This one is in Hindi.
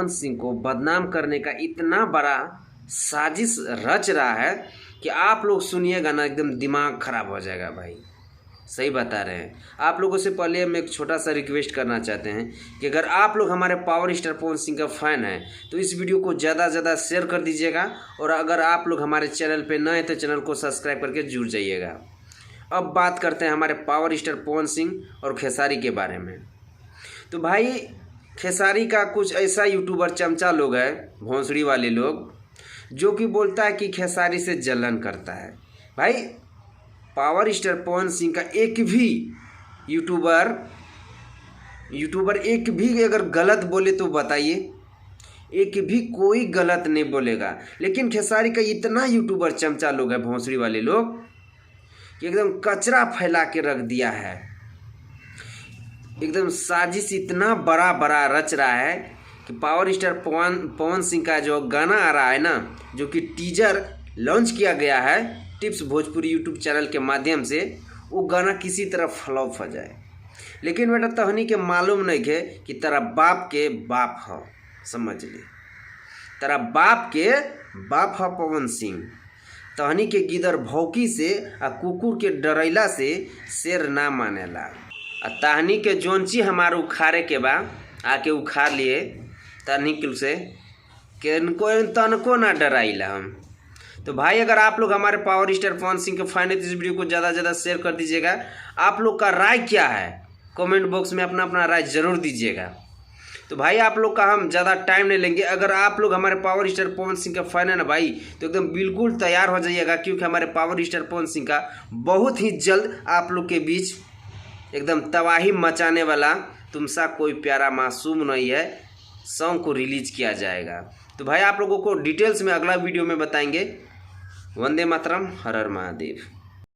पवन सिंह को बदनाम करने का इतना बड़ा साजिश रच रहा है कि आप लोग सुनिएगा ना, एकदम दिमाग खराब हो जाएगा भाई। सही बता रहे हैं। आप लोगों से पहले हम एक छोटा सा रिक्वेस्ट करना चाहते हैं कि अगर आप लोग हमारे पावर स्टार पवन सिंह का फ़ैन हैं तो इस वीडियो को ज़्यादा से ज़्यादा शेयर कर दीजिएगा, और अगर आप लोग हमारे चैनल पे नए हैं तो चैनल को सब्सक्राइब करके जुड़ जाइएगा। अब बात करते हैं हमारे पावर स्टार पवन सिंह और खेसारी के बारे में। तो भाई खेसारी का कुछ ऐसा यूट्यूबर चमचा लोग है, भोंसड़ी वाले लोग, जो कि बोलता है कि खेसारी से जलन करता है। भाई पावर स्टार पवन सिंह का एक भी यूट्यूबर एक भी अगर गलत बोले तो बताइए, एक भी कोई गलत नहीं बोलेगा। लेकिन खेसारी का इतना यूट्यूबर चमचा लोग है, भोंसड़ी वाले लोग, कि एकदम कचरा फैला के रख दिया है। एकदम साजिश इतना बड़ा रच रहा है कि पावर स्टार पवन सिंह का जो गाना आ रहा है ना, जो कि टीजर लॉन्च किया गया है टिप्स भोजपुरी यूट्यूब चैनल के माध्यम से, वो गाना किसी तरह फ्लॉप हो जाए। लेकिन बेटा तहनी के मालूम नहीं है कि तेरा बाप के बाप हो, समझ ली, तेरा बाप के बाप हो पवन सिंह। तहनी के गिदर भौकी से आ कुकुर के डरैला से शेर ना मानेला। आ तहनी के जोनची हमारे उखाड़े के बा आके उखाड़ लिए तहनी से तनको ना डराइला हम। तो भाई अगर आप लोग हमारे पावर स्टार पवन सिंह के फैन है तो इस वीडियो को ज़्यादा से ज़्यादा शेयर कर दीजिएगा। आप लोग का राय क्या है कमेंट बॉक्स में अपना राय ज़रूर दीजिएगा। तो भाई आप लोग का हम ज़्यादा टाइम नहीं लेंगे। अगर आप लोग हमारे पावर स्टार पवन सिंह का फैन है ना भाई, तो एकदम बिल्कुल तैयार हो जाइएगा, क्योंकि हमारे पावर स्टार पवन सिंह का बहुत ही जल्द आप लोग के बीच एकदम तबाही मचाने वाला तुमसा कोई प्यारा मासूम नहीं है सॉन्ग को रिलीज़ किया जाएगा। तो भाई आप लोगों को डिटेल्स में अगला वीडियो में बताएंगे। वंदे मातरम, हर हर महादेव।